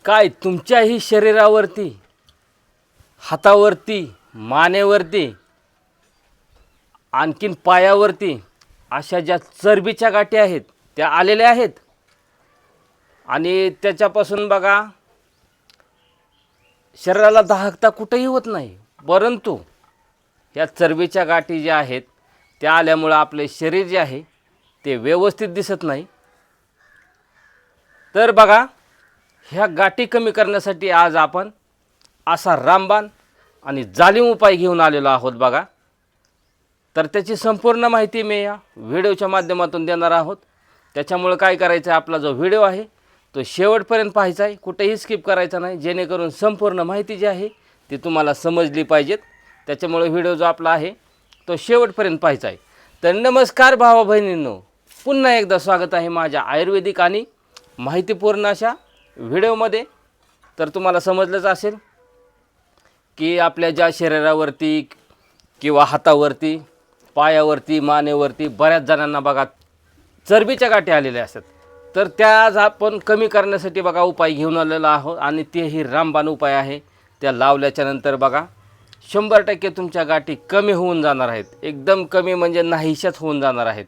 काय तुमच्याही शरीरावरती, हातावरती, मानेवरती, आणखीन पायावरती अशा ज्या चरबीच्या गाठी आहेत त्या आलेल्या आहेत आणि त्याच्यापासून बघा शरीराला दाहकता कुठेही होत नाही, परंतु या चरबीच्या गाठी ज्या आहेत त्या आल्यामुळं आपले शरीर जे आहे ते व्यवस्थित दिसत नाही. तर बघा ह्या गाठी कमी करण्यासाठी आज आपण असा रामबाण आणि जालिम उपाय घेऊन आलेलो आहोत बघा. तर त्याची संपूर्ण माहिती मी या व्हिडिओच्या माध्यमातून देणार आहोत. त्याच्यामुळे काय करायचं आहे, आपला जो व्हिडिओ आहे तो शेवटपर्यंत पाहायचा आहे, कुठेही स्किप करायचा नाही, जेणेकरून संपूर्ण माहिती जी आहे ती तुम्हाला समजली पाहिजेत. त्याच्यामुळे व्हिडिओ जो आपला आहे तो शेवटपर्यंत पाहायचा आहे. तर नमस्कार भावा बहिणींनो, पुन्हा एकदा स्वागत आहे माझ्या आयुर्वेदिक आणि माहितीपूर्ण अशा व्हिडिओमध्ये. तर तुम्हाला समजलंच असेल की आपल्या ज्या शरीरावरती किंवा हातावरती, पायावरती, मानेवरती बऱ्याच जणांना बघा चरबीच्या गाठी आलेल्या असतात. तर त्या आज आपण कमी करण्यासाठी बघा उपाय घेऊन आलेला आहोत आणि तेही रामबाण उपाय आहे. त्या लावल्याच्या नंतर बघा 100% तुमच्या गाठी कमी होऊन जाणार आहेत. एकदम कमी म्हणजे नाहीशाच होऊन जाणार आहेत.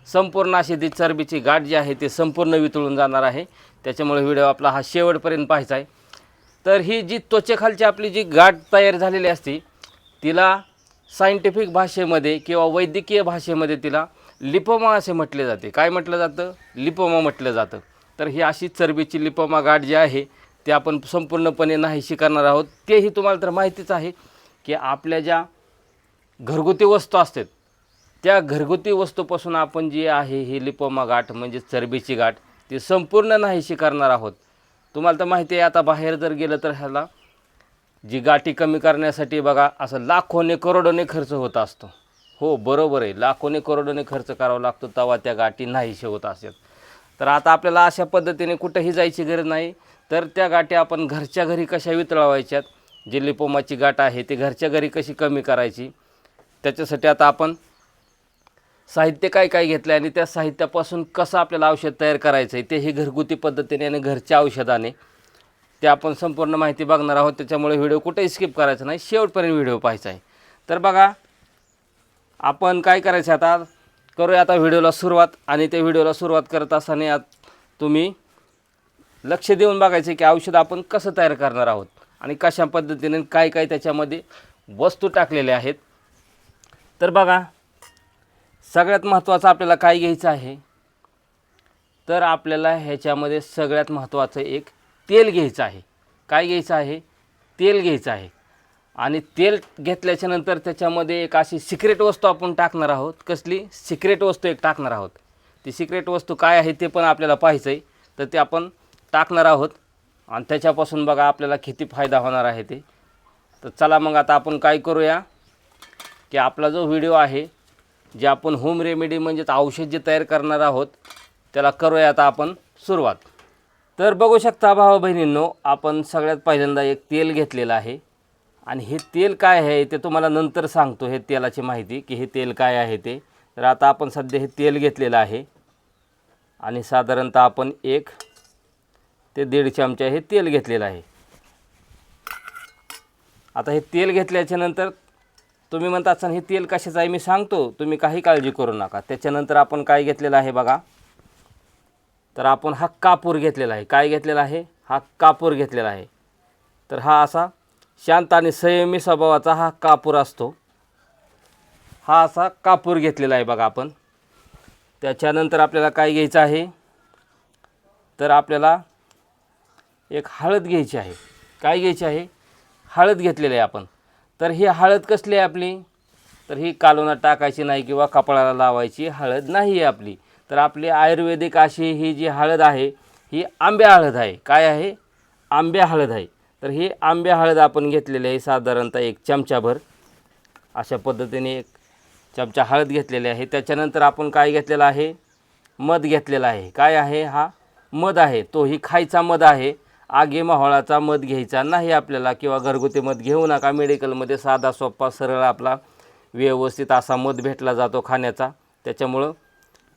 संपूर्ण अशी ती चरबीची गाठ जी आहे ती संपूर्ण वितळून जाणार आहे. त्याच्यामुळे व्हिडिओ आपला हा शेवटपर्यंत पाहायचा आहे. तर ही जी त्वचेखालची आपली जी गाठ तयार झालेली असते तिला सायंटिफिक भाषेमध्ये किंवा वैद्यकीय भाषेमध्ये तिला लिपोमा असे म्हटले जाते. काय म्हटलं जातं? लिपोमा म्हटलं जातं. तर ही अशी चरबीची लिपोमा गाठ जी आहे ते आपण संपूर्णपणे नाहीशी करणार आहोत. तेही तुम्हाला तर माहितीच आहे की आपल्या ज्या घरगुती वस्तू असतात त्या घरगुती वस्तूपासून आपण जी आहे ही लिपोमा गाठ म्हणजे चरबीची गाठ ती संपूर्ण नाहीशी करणार आहोत. तुम्हाला तर माहिती आहे, आता बाहेर जर गेलं तर ह्याला जी गाठी कमी करण्यासाठी बघा असं लाखोने करोडोने खर्च होत असतो. हो बरोबर आहे, लाखोने करोडोने खर्च करावा लागतो तेव्हा त्या गाठी नाहीशे होत असतात. तर आता आपल्याला अशा पद्धतीने कुठेही जायची गरज नाही. तर त्या गाठी आपण घरच्या घरी कशा वितळवायच्यात, जी लिपोमाची गाठ आहे ती घरच्या घरी कशी कमी करायची, त्याच्यासाठी आता आपण साहित्य काय काय घेतलं आहे आणि त्या साहित्यापासून कसं आपल्याला औषध तयार करायचं आहे तेही घरगुती पद्धतीने आणि घरच्या औषधाने ते आपण संपूर्ण माहिती बघणार आहोत. त्याच्यामुळे व्हिडिओ कुठेही स्किप करायचा नाही, शेवटपर्यंत व्हिडिओ पाहायचा आहे. तर बघा आपण काय करायचं आता करूया आता व्हिडिओला सुरुवात. आणि त्या व्हिडिओला सुरुवात करत असताना तुम्ही लक्ष देऊन बघायचं की औषध आपण कसं तयार करणार आहोत आणि कशा पद्धतीने काय काय त्याच्यामध्ये वस्तू टाकलेल्या आहेत. तर बघा सगळ्यात महत्त्वाचं आपल्याला काय घ्यायचं आहे, तर आपल्याला ह्याच्यामध्ये सगळ्यात महत्त्वाचं एक तेल घ्यायचं आहे. काय घ्यायचं आहे? तेल घ्यायचं आहे. आणि तेल घेतल्याच्या नंतर त्याच्यामध्ये एक अशी सिक्रेट वस्तू आपण टाकणार आहोत. कसली सिक्रेट वस्तू एक टाकणार आहोत. ती सिक्रेट वस्तू काय आहे ते पण आपल्याला पाहायचं आहे. तर ते आपण टाकणार आहोत आणि त्याच्यापासून बघा आपल्याला किती फायदा होणार आहे ते. तर चला मग आता आपण काय करूया की आपला जो व्हिडिओ आहे जे आपण होम रेमेडी म्हणजेच औषध जे तयार करणार आहोत त्याला करूया आता आपण सुरुवात. तर बघू शकता भावा बहिणींनो, आपण सगळ्यात पहिल्यांदा एक तेल घेतलेलं आहे आणि हे तेल काय आहे ते तुम्हाला नंतर सांगतो, हे तेलाची माहिती की हे तेल काय आहे ते. तर आता आपण सध्या हे तेल घेतलेलं आहे आणि साधारणतः आपण 1 ते 1.5 चमचा हे तेल घेतलेलं आहे. आता हे तेल घेतल्याच्या नंतर तुम्ही म्हणता असताना हे तेल कशाचं आहे मी सांगतो, तुम्ही काही काळजी करू नका. त्याच्यानंतर आपण काय घेतलेलं आहे बघा, तर आपण हा कापूर घेतलेला आहे. काय घेतलेला आहे? हा कापूर घेतलेला आहे. तर हा असा शांत आणि संयमी स्वभावाचा हा कापूर असतो. हा असा कापूर घेतलेला आहे बघा आपण. त्याच्यानंतर आपल्याला काय घ्यायचं आहे, तर आपल्याला एक हळद घ्यायची आहे. काय घ्यायची आहे? हळद घेतलेली आहे आपण. तर ही हळद कसली आहे आपली, तर ही कालवणात टाकायची नाही किंवा कपाळाला लावायची हळद नाही आहे आपली. तर आपली आयुर्वेदिक अशी ही जी हळद आहे ही आंब्या हळद आहे. काय आहे? आंब्या हळद आहे. तर ही आंब्या हळद आपण घेतलेली आहे साधारणतः 1 चमचाभर. अशा पद्धतीने 1 चमचा हळद घेतलेली आहे. त्याच्यानंतर आपण काय घेतलेलं आहे? मध घेतलेला आहे. काय आहे? हा मध आहे. तोही खायचा मध आहे. आगे मोहळाचा मध घ्यायचा नाही आपल्याला किंवा घरगुती मध घेऊ नका. मेडिकलमध्ये साधा सोपा सरळ आपला व्यवस्थित असा मध भेटला जातो खाण्याचा. त्याच्यामुळं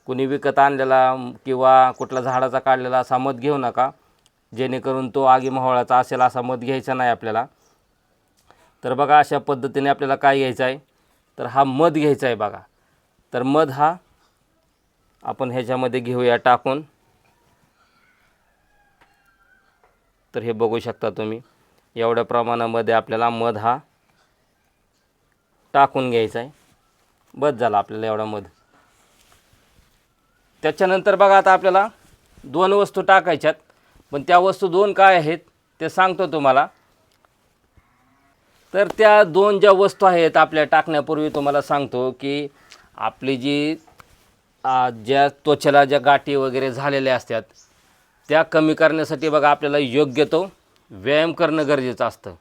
कुणी विकत आणलेला किंवा कुठला झाडाचा काढलेला असा मध घेऊ नका. जेणेकरून तो आगी मावळाचा असेल असा मध घ्यायचा नाही आपल्याला. तर बघा अशा पद्धतीने आपल्याला काय घ्यायचं आहे, तर हा मध घ्यायचा आहे बघा. तर मध हा आपण ह्याच्यामध्ये घेऊया टाकून. तर हे बघू शकता तुम्ही, एवढ्या प्रमाणामध्ये आपल्याला मध हा टाकून घ्यायचा आहे. बस झाला आपल्याला एवढा मध. त्याच्यानंतर बघा आता आपल्याला 2 वस्तू टाकायच्यात, पण त्या वस्तू 2 काय आहेत ते सांगतो तुम्हाला. तर त्या 2 ज्या वस्तू आहेत आपल्या टाकण्यापूर्वी तुम्हाला सांगतो की आपली जी ज्या त्वचेला ज्या गाठी वगैरे झालेल्या असतात त्या कमी करण्यासाठी बघा आपल्याला योग्य तो व्यायाम करणं गरजेचं असतं.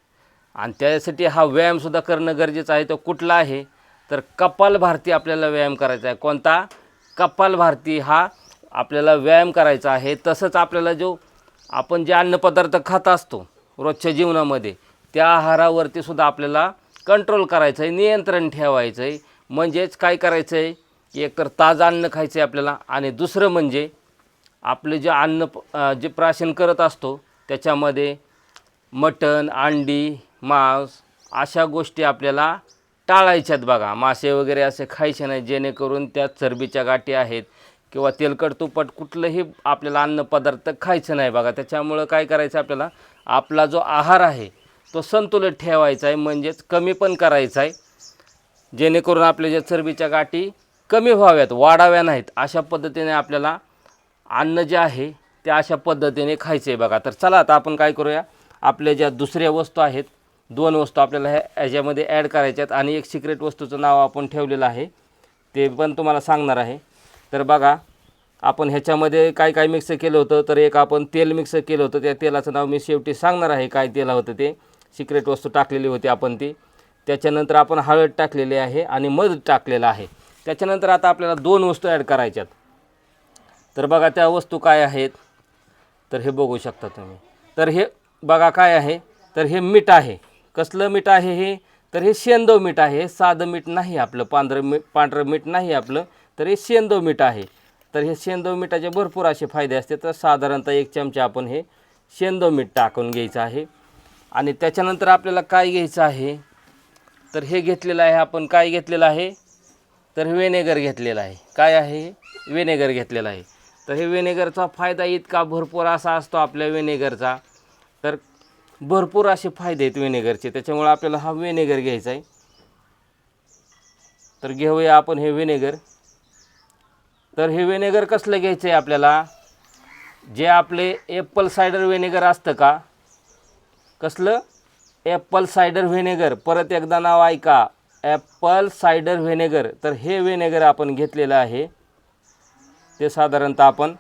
आणि त्यासाठी हा व्यायामसुद्धा करणं गरजेचं आहे. तो कुठला आहे, तर कपालभाती आपल्याला व्यायाम करायचा आहे. कोणता? कपालभाती हा आपल्याला व्यायाम करायचा आहे. तसंच आपल्याला आपण जे अन्नपदार्थ खात असतो रोजच्या जीवनामध्ये, त्या आहारावरती सुद्धा आपल्याला कंट्रोल करायचं आहे, नियंत्रण ठेवायचं आहे. म्हणजेच काय करायचं आहे, एकतर ताजं अन्न खायचं आहे आपल्याला, आणि दुसरं म्हणजे आपले जे अन्न जे प्राशन करत असतो त्याच्यामध्ये मटण, अंडी, मांस अशा गोष्टी आपल्याला टाळायच्यात बघा. मासे वगैरे असे खायचे नाही, जेणेकरून त्या चरबीच्या गाठी आहेत किंवा तेलकट तुपट कुठलंही आपल्याला अन्नपदार्थ खायचं नाही बघा. त्याच्यामुळं काय करायचं आपल्याला, आपला जो आहार आहे तो संतुलित ठेवायचा आहे, म्हणजेच कमी पण करायचा आहे, जेणेकरून आपल्या ज्या चरबीच्या गाठी कमी व्हाव्यात, वाढाव्या नाहीत. अशा पद्धतीने आपल्याला अन्न जे आहे ते अशा पद्धतीने खायचं आहे बघा. तर चला आता आपण काय करूया, आपल्या ज्या दुसऱ्या वस्तू आहेत, 2 वस्तू आपल्याला ह्याच्यामध्ये ॲड करायच्यात, आणि एक सिक्रेट वस्तूचं नाव आपण ठेवलेलं आहे ते पण तुम्हाला सांगणार आहे. तर बघा आपण ह्याच्यामध्ये काय काय मिक्स केलं होतं, तर एक आपण तेल मिक्स केलं होतं. त्या तेलाचं नाव मी शेवटी सांगणार आहे काय तेल होतं ते. सिक्रेट वस्तू टाकलेली होती आपण ती. त्याच्यानंतर आपण हळद टाकलेली आहे आणि मध टाकलेलं आहे. त्याच्यानंतर आता आपल्याला 2 वस्तू ॲड करायच्यात. तर बघा त्या वस्तू काय आहेत, तर हे बघू शकता तुम्ही. तर हे बघा काय आहे, तर हे मीठ आहे. कसलं मीठ आहे हे, तर हे शेंदव मीठ आहे. हे साधं मीठ नाही आपलं, पांढरं मीठ नाही आपलं, तर हे शेंदव मीठ आहे. तर हे शेंदव मिठाचे भरपूर असे फायदे असते. तर साधारणतः 1 चमचा आपण हे शेंदव मीठ टाकून घ्यायचं आहे. आणि त्याच्यानंतर आपल्याला काय घ्यायचं आहे, तर हे घेतलेलं आहे आपण, काय घेतलेलं आहे, तर व्हिनेगर घेतलेलं आहे. काय आहे, व्हिनेगर घेतलेलं आहे. तर हे व्हिनेगरचा फायदा इतका भरपूर असा असतो आपल्या व्हिनेगरचा, तर भरपूर असे फायदे आहेत व्हिनेगरचे. त्याच्यामुळे आपल्याला हा व्हिनेगर घ्यायचा आहे. तर घेऊया आपण हे व्हिनेगर. तर हे व्हिनेगर कसलं घ्यायचं आहे आपल्याला, जे आपले ॲपल सायडर व्हिनेगर असतं का, कसलं, ॲपल सायडर व्हिनेगर. परत एकदा नाव ऐका, ॲपल सायडर व्हिनेगर. तर हे व्हिनेगर आपण घेतलेलं आहे, ते साधारणतः आपण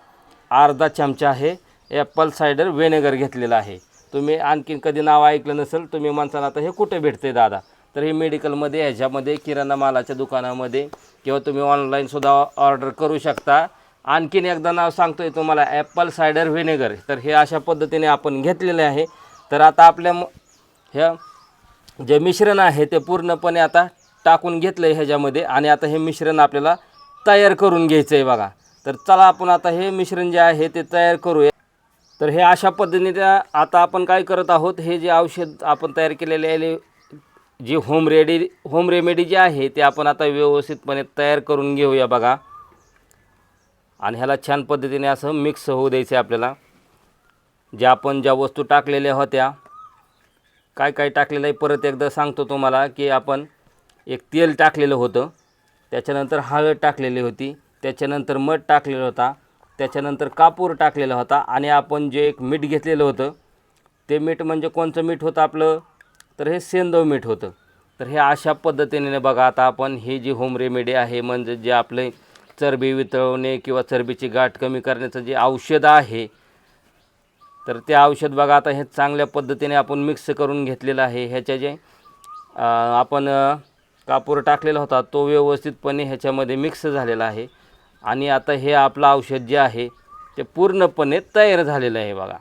अर्धा चमचा आहे ॲपल सायडर व्हिनेगर घेतलेलं आहे. तुम्ही आणखीन कधी नाव ऐकलं नसेल, तुम्ही म्हणताल आता हे कुठे भेटते दादा, तर हे मेडिकलमध्ये, ह्याच्यामध्ये, किराणा मालाच्या दुकानामध्ये, किंवा तुम्ही ऑनलाईनसुद्धा ऑर्डर करू शकता. आणखीन एकदा नाव सांगतो आहे तुम्हाला, ॲपल सायडर व्हिनेगर. तर हे अशा पद्धतीने आपण घेतलेले आहे. तर आता आपल्या ह्या जे मिश्रण आहे ते पूर्णपणे आता टाकून घेतलं आहे ह्याच्यामध्ये, आणि आता हे मिश्रण आपल्याला तयार करून घ्यायचं आहे बघा. तर चला आपण आता हे मिश्रण जे आहे ते तयार करूया. तर हे अशा पद्धतीने आता आपण काय करत आहोत, हे जे औषध आपण तयार केलेले आहे, जी होम रेमेडी जी आहे ते आपण आता व्यवस्थितपणे तयार करून घेऊया बघा. आणि ह्याला छान पद्धतीने असं मिक्स होऊ द्यायचं आहे आपल्याला. ज्या वस्तू टाकलेल्या होत्या, काय काय टाकलेलं आहे परत एकदा सांगतो तुम्हाला, की आपण एक तेल टाकलेलं होतं, त्याच्यानंतर हळद टाकलेली होती, त्याच्यानंतर मध टाकलेला होता, त्याच्यानंतर कापूर टाकलेला होता, आणि आपण जे एक मीठ घेतलेलं होतं, ते मीठ म्हणजे कोणतं मीठ होतं आपलं, तर हे सेंदव मीठ होतं. तर हे अशा पद्धतीने बघा आता आपण ही जी होम रेमेडी आहे, म्हणजे जे आपले चरबी वितळवणे किंवा चरबीची गाठ कमी करण्याचं जे औषध आहे, तर ते औषध बघा आता हे चांगल्या पद्धतीने आपण मिक्स करून घेतलेलं आहे. ह्याच्या जे आपण कापूर टाकलेला होता तो व्यवस्थितपणे ह्याच्यामध्ये मिक्स झालेला आहे. आणि आता हे आपलं औषध जे आहे ते पूर्णपणे तयार झालेलं आहे बघा.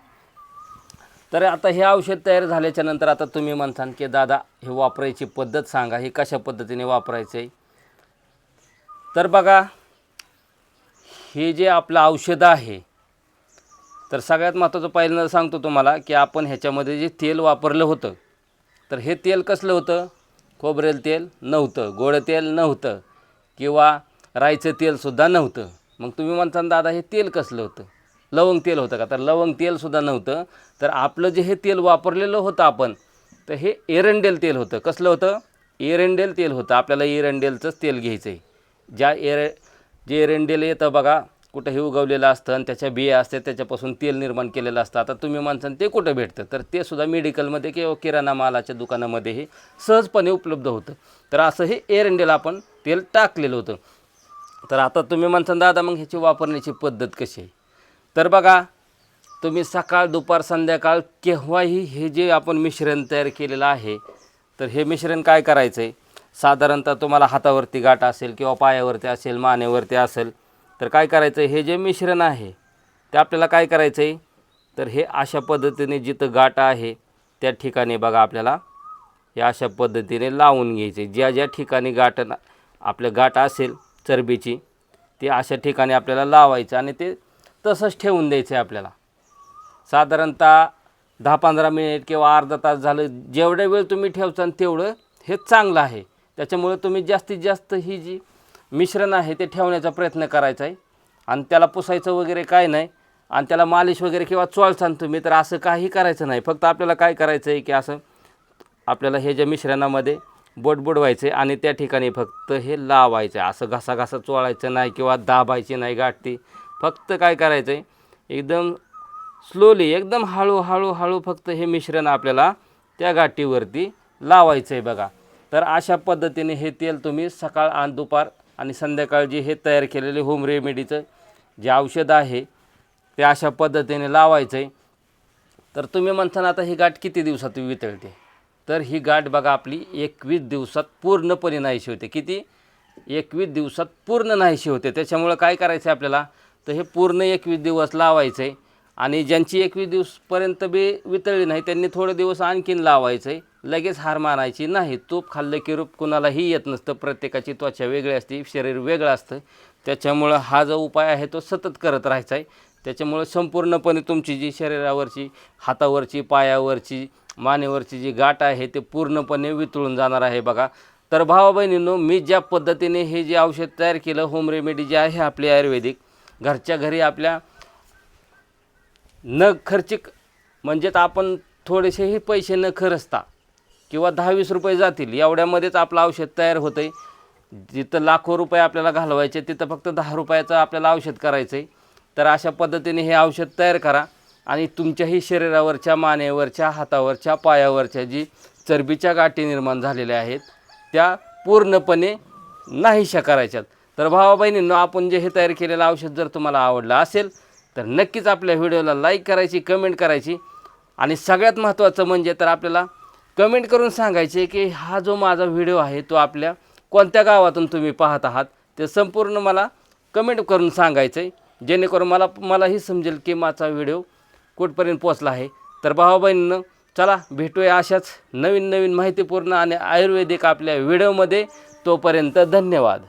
तर आता हे औषध तयार झाल्याच्या नंतर आता तुम्ही म्हणताल की दादा हे वापरायची पद्धत सांगा, हे कशा पद्धतीने वापरायचं आहे. तर बघा हे जे आपलं औषध आहे तर सगळ्यात महत्त्वाचं पहिल्यांदा सांगतो तुम्हाला की आपण ह्याच्यामध्ये जे तेल वापरलं होतं, तर हे तेल कसलं होतं? खोबरेल तेल नव्हतं, गोड तेल नव्हतं किंवा राईचं तेलसुद्धा नव्हतं. मग तुम्ही म्हणता दादा हे तेल कसलं होतं? लवंग तेल होतं का? तर लवंग तेलसुद्धा नव्हतं. तर आपलं जे हे तेल वापरलेलं होतं आपण, तर हे एरंडेल तेल होतं. कसलं होतं? एरंडेल तेल होतं. आपल्याला एरंडेलचंच तेल घ्यायचं आहे. जे एरंडेल येतं बघा, कुठंही उगवलेलं असतं आणि त्याच्या बिया असतात, त्याच्यापासून तेल निर्माण केलेलं असतं. आता तुम्ही म्हणसान ते कुठं भेटतं? तर ते सुद्धा मेडिकलमध्ये किंवा किराणा मालाच्या दुकानामध्ये हे सहजपणे उपलब्ध होतं. तर असं हे एरंडेल आपण तेल टाकलेलं होतं. तर आता तुम्ही म्हणसान दादा मग ह्याची वापरण्याची पद्धत कशी आहे? तर बघा, तुम्ही सकाळ दुपार संध्याकाळ केव्हाही हे जे आपण मिश्रण तयार केलेलं आहे, तर हे मिश्रण काय करायचं आहे? साधारणतः तुम्हाला हातावरती गाठ असेल किंवा पायावरती असेल, मानेवरती असेल, तर काय करायचं आहे? हे जे मिश्रण आहे ते आपल्याला काय करायचं आहे? तर हे अशा पद्धतीने जिथं गाठ आहे त्या ठिकाणी बघा आपल्याला हे अशा पद्धतीने लावून घ्यायचे. ज्या ज्या ठिकाणी आपल्या गाठ असेल चरबीची, ते अशा ठिकाणी आपल्याला लावायचं आणि ते तसंच ठेवून द्यायचं आहे आपल्याला. साधारणतः 10-15 मिनिट किंवा अर्धा तास झालं, जेवढा वेळ तुम्ही ठेवचाल तेवढं हे चांगलं आहे. त्याच्यामुळे तुम्ही जास्तीत जास्त ही जी मिश्रण आहे ते ठेवण्याचा प्रयत्न करायचा आहे आणि त्याला पुसायचं वगैरे काय नाही आणि त्याला मालिश वगैरे किंवा चोळसान तुम्ही, तर असं काही करायचं नाही. फक्त आपल्याला काय करायचं आहे की असं आपल्याला हे ज्या मिश्रणामध्ये बोट बुडवायचं आहे आणि त्या ठिकाणी फक्त हे लावायचं आहे. असं घासा चोळायचं नाही किंवा दाबायची नाही गाठी. फक्त काय करायचं आहे, एकदम स्लोली, एकदम हळू फक्त हे मिश्रण आपल्याला त्या गाठीवरती लावायचं आहे बघा. तर अशा पद्धतीने हे तेल तुम्ही सकाळ आणि दुपार आणि संध्याकाळ जे हे तयार केलेले होम रेमेडीचं जे औषध आहे ते अशा पद्धतीने लावायचं आहे. तर तुम्ही म्हणता आता ही गाठ किती दिवसात वितळते? तर ही गाठ बघा आपली 21 दिवसात पूर्णपणे नाहीशी होते. किती? 21 दिवसात पूर्ण नाहीशी होते. त्याच्यामुळं काय करायचं आहे आपल्याला? तर हे पूर्ण 21 दिवस लावायचं आहे आणि ज्यांची 21 दिवसपर्यंत बी वितळली नाही त्यांनी थोडे दिवस आणखीन लावायचं आहे. लगेच हार मानायची नाही. तूप खाल्लं की रूप कुणालाही येत नसतं. प्रत्येकाची त्वचा वेगळी असते, शरीर वेगळं असतं. त्याच्यामुळं हा जो उपाय आहे तो सतत करत राहायचा आहे. त्याच्यामुळं संपूर्णपणे तुमची जी शरीरावरची, हातावरची, पायावरची, मानेवरची जी गाठ आहे ते पूर्णपणे वितळून जाणार आहे बघा. तर भावा बहिणींनो, मी ज्या पद्धतीने हे जे औषध तयार केलं, होम रेमेडी जे आहे आपली आयुर्वेदिक, घरच्या घरी आपल्या न खर्चिक, म्हणजेच आपण थोडेसेही पैसे न खर्चता किंवा 10-20 रुपये जातील एवढ्यामध्येच आपलं औषध तयार होतं आहे. जिथं लाखो रुपये आपल्याला घालवायचे तिथं फक्त 10 रुपयाचं आपल्याला औषध करायचं आहे. तर अशा पद्धतीने हे औषध तयार करा आणि तुमच्याही शरीरावरच्या, मानेवरच्या, हातावरच्या, पायावरच्या जी चरबीच्या गाठी निर्माण झालेल्या आहेत त्या पूर्णपणे नाहीशा करायच्यात. तर भावा बहिणींनो, आपण जे हे तयार केलेलं औषध जर तुम्हाला आवडलं असेल तर नक्कीच आपल्या व्हिडिओला लाईक करायची, कमेंट करायची आणि सगळ्यात महत्त्वाचं म्हणजे तर आपल्याला कमेंट करून सांगायचे की हा जो माझा व्हिडिओ आहे तो आपल्या कोणत्या गावातून तुम्ही पाहत आहात ते संपूर्ण मला कमेंट करून सांगायचं आहे, जेणेकरून मलाही समजेल की माझा व्हिडिओ कुठपर्यंत पोचला आहे. तर भावा बहिणींनो, चला भेटूया अशाच नवीन माहितीपूर्ण आणि आयुर्वेदिक आपल्या व्हिडिओमध्ये. तोपर्यंत धन्यवाद.